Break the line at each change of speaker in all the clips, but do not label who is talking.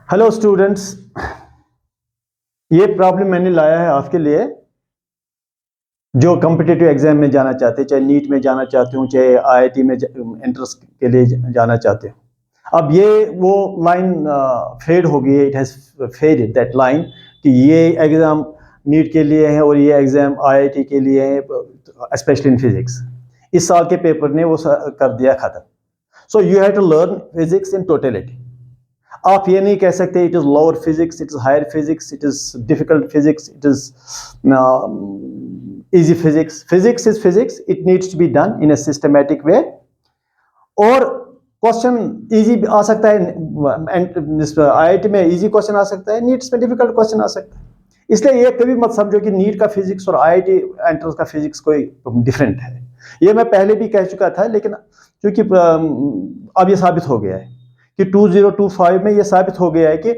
Hello students, ये problem मैंने लाया है आपके लिए जो कॉम्पिटिटिव एग्जाम में जाना चाहते हैं, चाहे नीट में जाना चाहते हो, चाहे आईआईटी में एंट्रेंस के लिए जाना चाहते हो। अब ये वो लाइन फेड हो गई है, it has faded that line कि ये एग्ज़ाम नीट के लिए है और ये एग्ज़ाम आईआईटी के लिए है, स्पेशली इन फिजिक्स। इस साल के पेपर ने वो कर दिया ख़त्म। So you have to learn physics in totality. आप ये नहीं कह सकते it is lower physics, it is higher physics, it is difficult physics, it is easy physics. Physics is physics, it needs to be done in a systematic way. और question easy आ सकता है, IIT में easy question आ सकता है, nits में difficult question आ सकता है। इसलिए ये कभी मत समझो कि नीट का फिजिक्स और आईआईटी एंट्रेंस का फिजिक्स कोई डिफरेंट है। ये मैं पहले भी कह चुका था, लेकिन क्योंकि अब ये साबित हो गया है कि 2025 में ये साबित हो गया है कि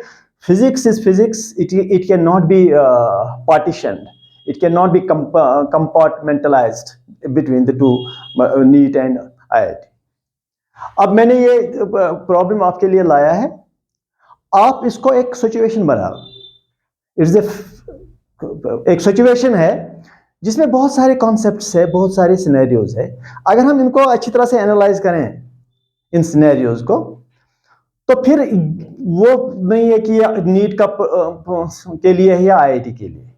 physics is physics, it can not be partitioned, it can not be compartmentalised between the two, NEET and IIT. अब मैंने ये प्रॉब्लम आपके लिए लाया है, आप इसको एक सिचुएशन बनाओ। इट्स एक सिचुएशन है जिसमें बहुत सारे कॉन्सेप्ट्स है, बहुत सारे सिनेरियोज है। अगर हम इनको अच्छी तरह से एनालाइज करें इन सिनेरियोज को, तो फिर वो नहीं है कि नीट का के लिए है या आईआईटी के लिए।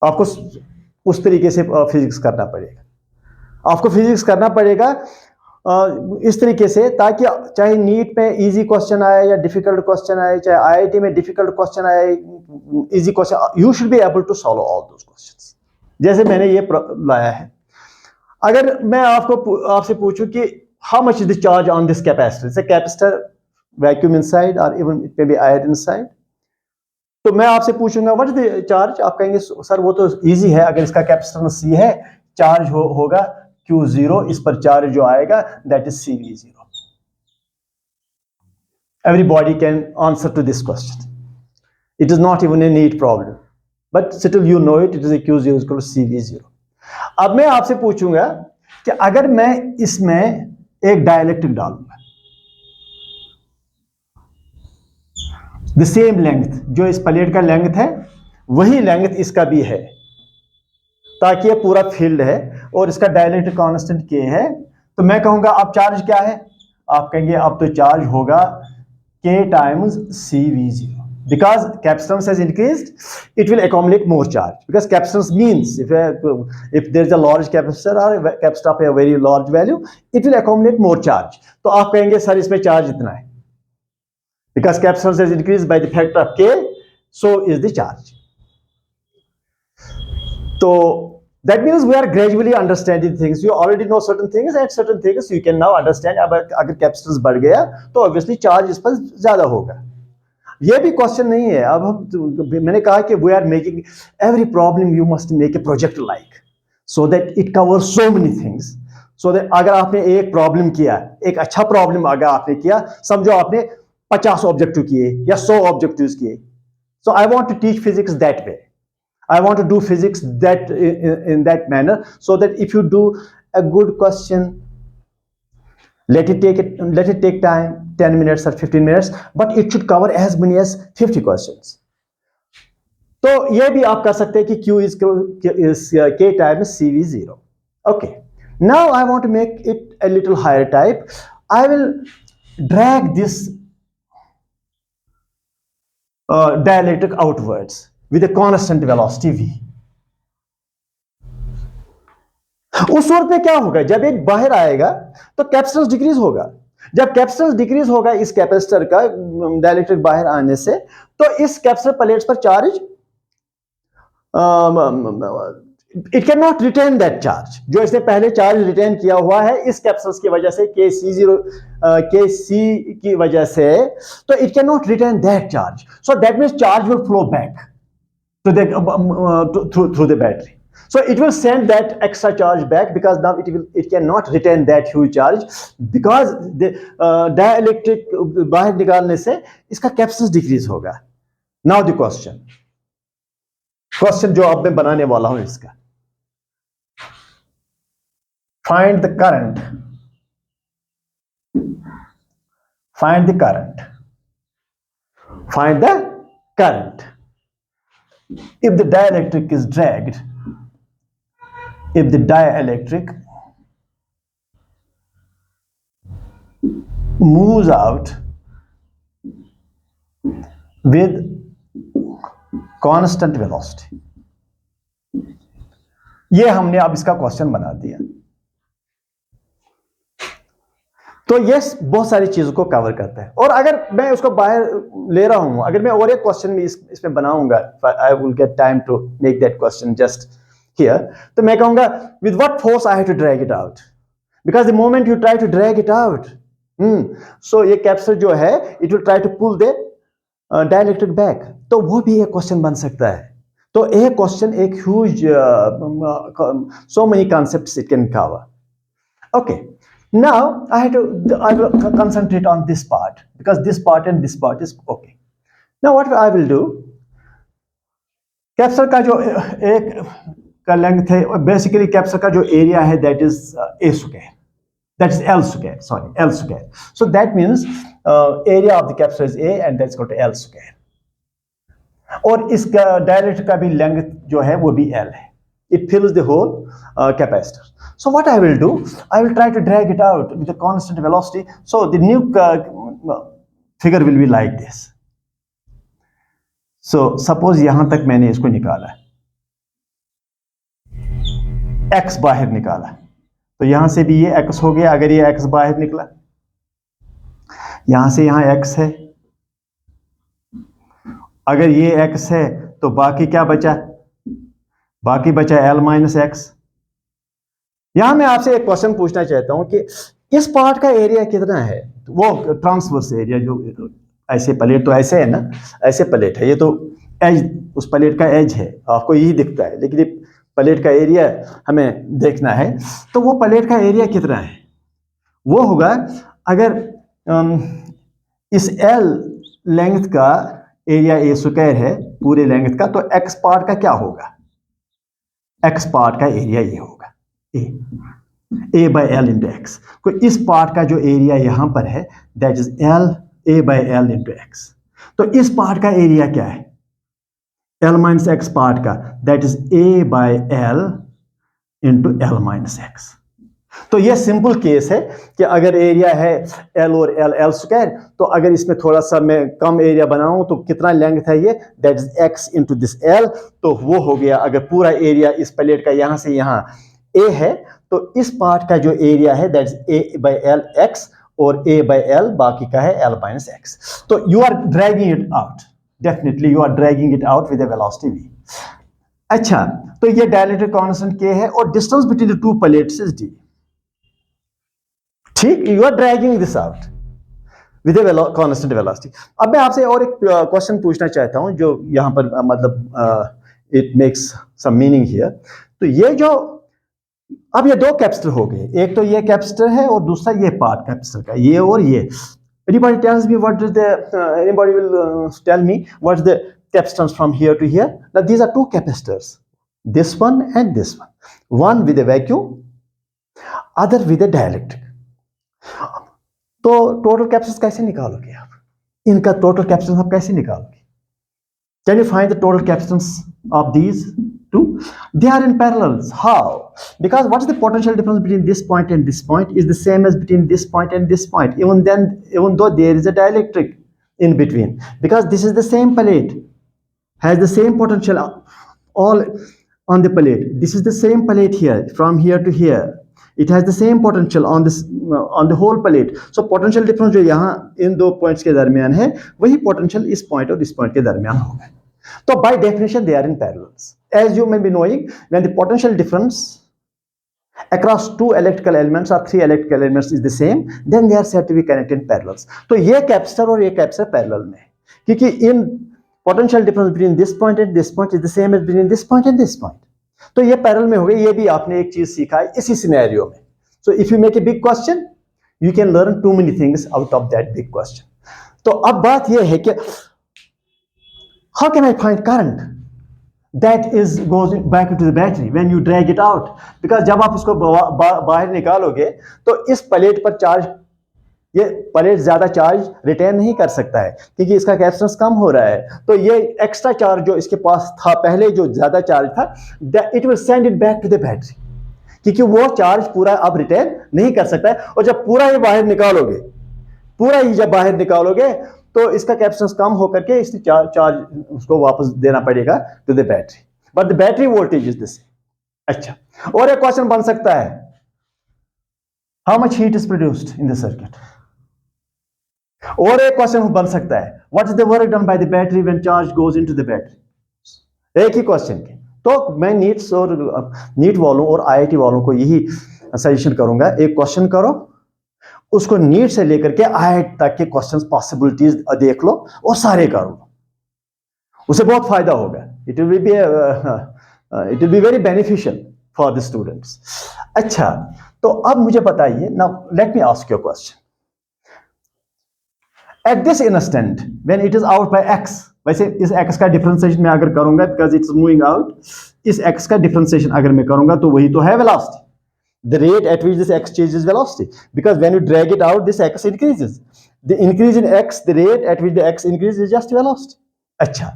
आपको उस तरीके से फिजिक्स करना पड़ेगा। आपको फिजिक्स करना पड़ेगा इस तरीके से, ताकि चाहे नीट में इजी क्वेश्चन आए या डिफिकल्ट क्वेश्चन आए, चाहे आईआईटी में डिफिकल्ट क्वेश्चन आए, easy question, you should be able to solve all those questions, जैसे मैंने ये लाया है। अगर मैं आपसे पूछूं कि how much is the charge on this capacitor, it's a capacitor, vacuum inside और even it may be air inside, तो मैं आपसे पूछूंगा व्हाट इज द चार्ज। आप कहेंगे सर वो तो इजी है, अगर इसका कैपेसिटेंस C है, चार्ज होगा Q0, इस पर चार्ज जो आएगा that is CV0। Everybody can answer to this question. It is not even a neat problem, but still you know it is a Q0 is equal to CV0। अब मैं आपसे पूछूंगा कि अगर मैं इसमें एक डाइलेक्ट्रिक डालूंगा, द सेम लेंथ, जो इस प्लेट का लेंथ है वही लेंथ इसका भी है, ताकि ये पूरा फील्ड है और इसका डाइलेक्ट्रिक कांस्टेंट K है, तो मैं कहूंगा अब चार्ज क्या है। आप कहेंगे अब तो चार्ज होगा K times CV0, because capacitance has increased, it will accumulate more charge, because capacitance means if there is a large capacitor or a capacitor of a very large value, it will accumulate more charge। तो आप कहेंगे sir इसमें charge इतना है, because capacitance has increased by the factor of K, so is the charge। So that means we are gradually understanding things. You already know certain things, and certain things you can now understand। अब अगर capacitance बढ़ गया तो obviously charge इस पर ज्यादा होगा। ये भी क्वेश्चन नहीं है। अब हम, मैंने कहा कि we are making every problem, you must make a project like, so that it cover so many things. So that अगर आपने एक प्रॉब्लम किया, एक अच्छा प्रॉब्लम अगर आपने किया, समझो आपने 50 ऑब्जेक्टिव किए या 100 ऑब्जेक्टिव किए। So I want to teach physics that way. I want to do physics that in that manner, so that if you do a good question, let it take time, 10 minutes or 15 minutes, but it should cover as many as 50 questions। तो ये भी आप कर सकते हैं कि Q is K times CV0। Okay, now I want to make it a little higher type। I will drag this dielectric outwards with a constant velocity V। उस सूरत में क्या होगा, जब एक बाहर आएगा तो कैपेसिटेंस डिक्रीज होगा। जब कैपेसिटेंस डिक्रीज होगा इस कैपेसिटर का डाइलेक्ट्रिक बाहर आने से, तो इस कैपेसिटर प्लेट्स पर charge, it can not retain that charge. जो इसने पहले चार्ज रिटेन किया हुआ है इस कैपेसिटर की वजह से, KC की वजह से, तो it can not retain that charge. So that means charge will flow back to the through the battery। So it will send that extra charge back, because now it cannot retain that huge charge, because the dielectric बाहर निकालने से इसका capacitance decrease होगा। Now the question जो अब मैं बनाने वाला हूं इसका, find the current find the current. If the dielectric is dragged, if the dielectric moves out with constant velocity, ये हमने अब इसका क्वेश्चन बना दिया। तो ये बहुत सारी चीजों को कवर करता है। और अगर मैं उसको बाहर ले रहा हूं, अगर मैं और एक क्वेश्चन भी इसमें बनाऊंगा, I will get time to make that question just here, तो मैं कहूंगा with what force I have to drag it out, because the moment you try to drag it out, so ये कैप्सूल जो है it will try to pull the dielectric back. तो वो भी एक क्वेश्चन बन सकता है। तो एक क्वेश्चन एक huge so many concepts it can cover. Okay, now I will concentrate on this part, because this part and this part is okay. Now what I will do, capsule का जो एक का लेंथ है, basically capsule का जो area है that is a square, that is L square, sorry, L square. So that means area of the capsule is A and that's equal to L square. और इसका डायरेक्ट का भी length जो है वो भी L है. It fills the whole capacitor. So what I will do, I will try to drag it out with a constant velocity. So the new figure will be like this. So suppose यहां तक मैंने इसको निकाला, x बाहर निकाला, तो यहां से भी ये x हो गया। अगर ये x बाहर निकला, यहां से यहां x है, अगर ये x है तो बाकी क्या बचा? बाकी बचा L माइनस एक्स। यहां मैं आपसे एक क्वेश्चन पूछना चाहता हूं कि इस पार्ट का एरिया कितना है? वो ट्रांसवर्स एरिया, जो ऐसे प्लेट तो ऐसे है ना, ऐसे प्लेट है, ये तो एज, उस प्लेट का एज है, आपको यही दिखता है, लेकिन ये प्लेट का एरिया हमें देखना है। तो वो प्लेट का एरिया कितना है? वो होगा, अगर इस L लेंथ का एरिया A स्क्वायर है पूरे लेंथ का, तो x पार्ट का क्या होगा? x पार्ट का एरिया ये होगा A by L into x. तो इस पार्ट का जो एरिया यहां पर है that is A by L into x. तो इस पार्ट का एरिया क्या है? L माइनस एक्स पार्ट का, that is A by L into L minus x. तो ये सिंपल केस है कि अगर एरिया है L और L स्क्वायर, तो अगर इसमें थोड़ा सा मैं कम एरिया बनाऊं तो कितना लेंथ है ये? That is x into this L। तो वो हो गया, अगर पूरा एरिया इस प्लेट का यहां से यहां A है, तो इस पार्ट का जो एरिया है that is A by L x, और A बाई एल बाकी का है L माइनस एक्स। तो you are dragging it out, definitely you are dragging it out with a velocity v। अच्छा, तो ये डाइलेक्ट्रिक कांस्टेंट K है और distance between the two plates is d। ठीक, you are dragging this out with a constant velocity. अब मैं आपसे और एक क्वेश्चन पूछना चाहता हूं जो यहां पर मतलब it makes some meaning here. तो ये जो अब ये दो कैपेसिटर हो गए, एक तो ये कैपेसिटर है और दूसरा ये पार्ट कैपेसिटर का, ये और ये। Anybody tells me what is the anybody will tell me what's the capacitance from here to here? Now these are two capacitors, this one and this one with a vacuum, other with a dielectric. तो total capacitance कैसे निकालोगे आप? इनका total capacitance आप कैसे निकालोगे? Can you find the total capacitance of these two? They are in parallels. How? Because what is the potential difference between this point and this point is the same as between this point and this point. Even though there is a dielectric in between, because this is the same plate, has the same potential all on the plate. This is the same plate here, from here to here. It has the same potential on this on the whole plate. So potential difference जो यहाँ इन दो points के दरमियान है, वही potential इस point और इस पॉइंट के दरमियान होगा। तो by definition they are in parallels. As you may be knowing, when the potential difference across two electrical elements or three electrical elements is the same, then they are said to be connected in parallels. तो ये capacitor और ये capacitor parallel में है, क्योंकि इन potential difference between this point and this point is the same as between this point and this point. तो ये parallel में हो गए। ये भी आपने एक चीज सीखा है इसी सिनेरियो में। So if you make a big question, you can learn too many things out of that big question. तो अब बात ये है कि how can I find current that is goes back into the battery when you drag it out? Because जब आप इसको बाहर निकालोगे तो इस प्लेट पर चार्ज ये प्लेट ज्यादा चार्ज रिटेन नहीं कर सकता है क्योंकि इसका कैपेसिटेंस कम हो रहा है। तो ये एक्स्ट्रा चार्ज जो इसके पास था पहले, जो ज्यादा चार्ज था, it will send it back to the battery, क्योंकि वो चार्ज पूरा अब रिटेन नहीं कर सकता है। और जब पूरा ये बाहर निकालोगे, पूरा ही जब बाहर निकालोगे तो इसका कैपेसिटेंस कम होकर के इसकी चार्ज उसको वापस देना पड़ेगा to the battery, but the battery voltage is this. अच्छा, और एक क्वेश्चन बन सकता है, how much heat is produced in the circuit. और एक क्वेश्चन बन सकता है, what is the work done by the battery when charge goes into the battery. एक ही क्वेश्चन के। तो मैं नीट वालों और आईआईटी वालों को यही सजेशन करूंगा, एक क्वेश्चन करो, उसको नीट से लेकर के आईआईटी तक के क्वेश्चंस पॉसिबिलिटीज देख लो और सारे कर लो, उसे बहुत फायदा होगा। It will be very beneficial for the students. अच्छा, तो अब मुझे बताइए, now let me ask you a question. At this instant when it is out by x, वैसे इस x का डिफरेंशिएशन मैं अगर करूंगा, बिकॉज इट्स मूविंग आउट, इस x का डिफरेंशिएशन अगर मैं करूंगा तो वही तो है velocity, the rate at which this x changes velocity, because when you drag it out this x increases, the increase in x, the rate at which the x increases is just velocity। अच्छा,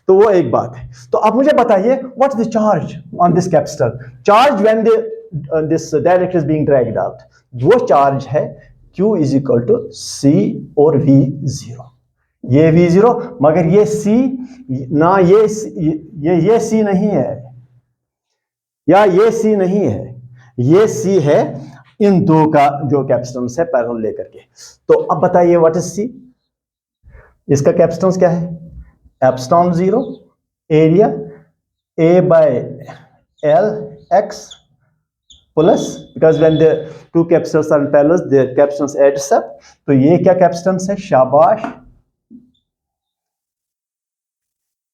तो वो एक बात है। तो अब मुझे बताइए, what is the charge on this capacitor, charge when this dielectric is being dragged out, वो चार्ज है q is equal to c और v0। ये v0, मगर ये c ना, ये c नहीं है, या ये c नहीं है, ये C है इन दो का जो कैपेसिटेंस है पैरेलल लेकर के। तो अब बताइए व्हाट इज C, इसका कैपेसिटेंस क्या है, epsilon 0 area A by L x plus, because when the two capacitors are in parallel their capacitance adds up. तो ये क्या कैपेसिटेंस है, शाबाश,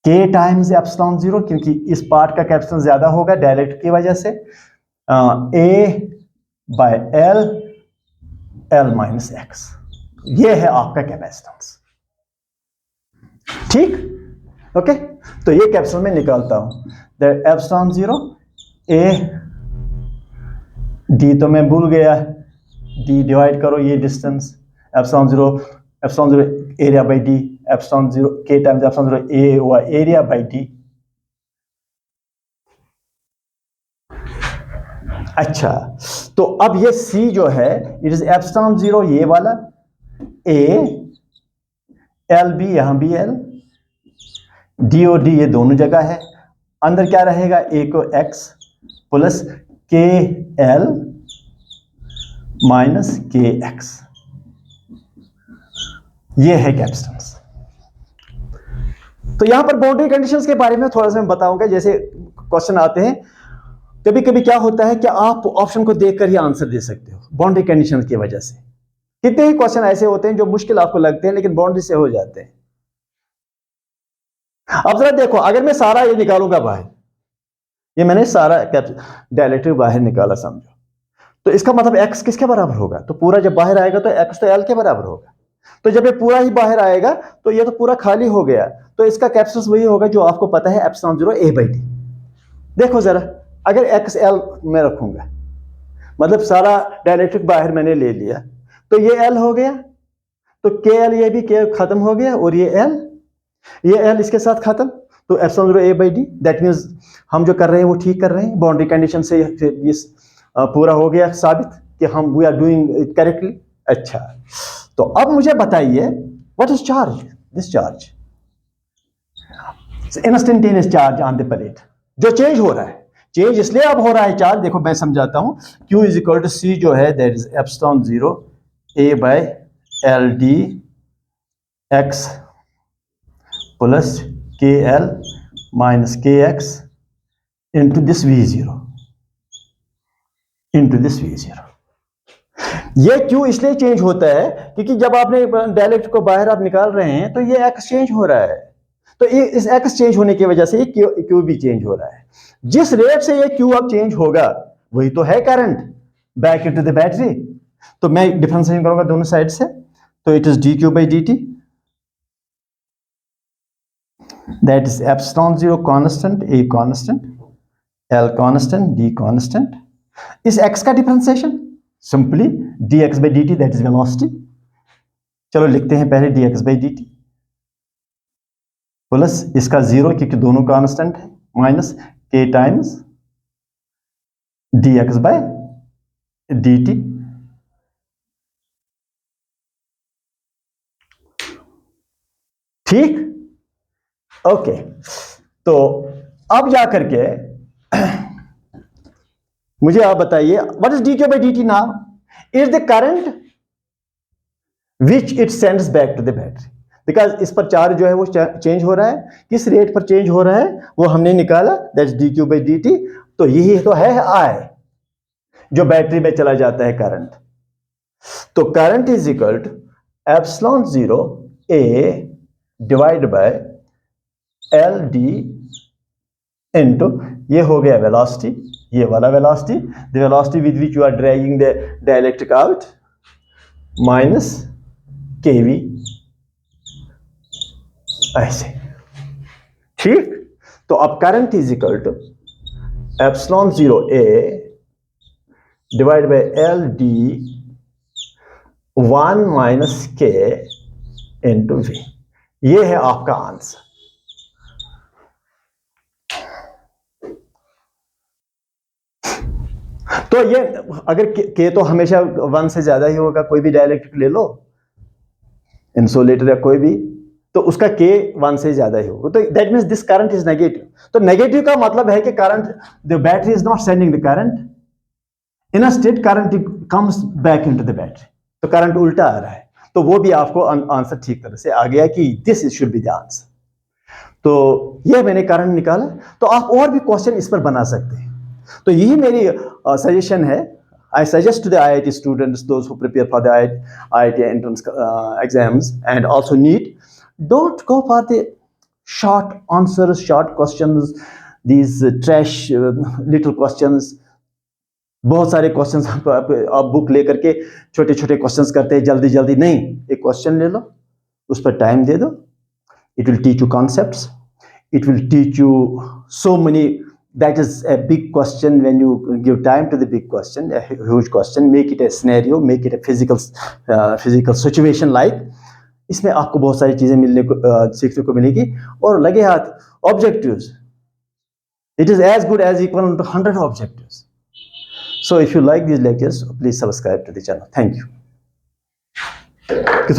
K टाइम्स एप्सिलॉन 0, क्योंकि इस पार्ट का कैपेसिटेंस ज्यादा होगा डायरेक्ट की वजह से, A by L, L minus x, ये है आपका कैपेसिटेंस। ठीक, ओके। तो ये कैपेसिटेंस में निकालता हूं, दैट एप्सिलॉन 0 A D तो मैं भूल गया, D डिवाइड करो ये distance, epsilon 0 area bye D, epsilon 0 K times epsilon 0 A हुआ एरिया बाय D। अच्छा, तो अब ये C जो है इट इज एप्सिलॉन 0 ये वाला, A L B, यहां भी L, D और D ये दोनों जगह है, अंदर क्या रहेगा, A को X plus K L minus K X, ये है कैपेसिटेंस। तो यहां पर बाउंड्री कंडीशंस के बारे में थोड़ा सा मैं बताऊंगा। जैसे क्वेश्चन आते हैं, कभी कभी क्या होता है कि आप ऑप्शन को देखकर ही आंसर दे सकते हो बाउंड्री कंडीशन की वजह से। कितने ही क्वेश्चन ऐसे होते हैं जो मुश्किल आपको लगते हैं लेकिन बाउंड्री से हो जाते हैं। अब जरा देखो, अगर मैं सारा ये निकालूंगा बाहर, ये मैंने सारा डायलेक्ट्रिक बाहर निकाला समझो, तो इसका मतलब x किसके बराबर होगा, तो पूरा जब बाहर आएगा तो x तो l के बराबर होगा। तो जब ये पूरा ही बाहर आएगा तो ये तो पूरा खाली हो गया, तो इसका कैपेसिटेंस वही होगा जो आपको पता है, एप्सिलॉन 0 A बाई D। देखो जरा, अगर एक्स एल में रखूंगा, मतलब सारा डायलेक्ट्रिक बाहर मैंने ले लिया, तो ये एल हो गया, तो के एल, ये भी के खत्म हो गया, और ये एल इसके साथ खत्म, तो epsilon 0 A by D। That means हम जो कर रहे हैं वो ठीक कर रहे हैं, बाउंड्री कंडीशन से ये पूरा हो गया साबित कि हम we are doing it correctly. अच्छा, तो अब मुझे बताइए what is charge, this charge, instantaneous charge on the plate, जो चेंज हो रहा है। चेंज इसलिए अब हो रहा है चार्ज, देखो मैं समझाता हूं, Q is equal to C जो है that is epsilon 0 A by L D x plus K L minus K x into this V0 into this V0। ये Q इसलिए चेंज होता है क्योंकि जब आपने डायलेक्ट्रिक को बाहर आप निकाल रहे हैं तो ये x चेंज हो रहा है, तो इस x चेंज होने की वजह से ये Q भी चेंज हो रहा है। जिस रेट से ये Q अब चेंज होगा वही तो है current back into the battery. तो मैं डिफरेंशिएट करूंगा दोनों साइड से, तो it is dq by dt, that is epsilon 0 constant, A constant, L constant, D constant. इस x का differentiation simply dx by dt, that is velocity, चलो लिखते हैं पहले dx बाई dt प्लस इसका 0 क्योंकि दोनों कांस्टेंट है, minus k times dx by dt। ठीक, ओके। तो अब जा करके मुझे आप बताइए, what is dq by dt now? Is the current which it sends back to the battery, because इस पर चार्ज जो है वो चेंज हो रहा है, किस रेट पर चेंज हो रहा है वो हमने निकाला, दैट्स dq बाई dt। तो यही तो है I, जो बैटरी में चला जाता है करंट। तो current is equal to epsilon 0 a divide by L D into, ये हो गया वेलोसिटी, ये वाला velocity, the velocity with which you are dragging the dielectric out, minus kV, ऐसे। ठीक, तो अब current is equal to epsilon 0 a divide by L D 1 minus k into v। ये है आपका आंसर। तो ये अगर k तो हमेशा 1 से ज्यादा ही होगा, कोई भी डाइलेक्ट्रिक ले लो, इंसुलेटर या कोई भी, तो उसका k 1 से ज्यादा ही होगा, तो that means this current is negative. तो नेगेटिव का मतलब है कि current, the battery is not sending the current, in a state current comes back into the battery, तो करंट उल्टा आ रहा है। तो वो भी आपको आंसर ठीक तरह से आ गया कि this should be the answer. तो ये मैंने करंट निकाला। तो आप और भी क्वेश्चन इस पर बना सकते हैं। तो यही मेरी सजेशन है। I suggest to the IIT students, those who prepare for the IIT entrance exams and also NEET, don't go for the short answers, short questions, these trash little questions. बहुत सारे क्वेश्चंस आप book लेकर के छोटे छोटे questions करते हैं जल्दी जल्दी। नहीं, एक क्वेश्चन ले लो, उस पर टाइम दे दो, it will teach you concepts, it will teach you so many. That is a big question. When you give time to the big question, a huge question, make it a scenario, make it a physical situation like, इसमें आपको बहुत सारी चीजें मिलने को सीखने को मिलेगी। और लगे हाथ objectives, it is as good as equal to 100 objectives. So if you like these lectures, please subscribe to the channel. Thank you.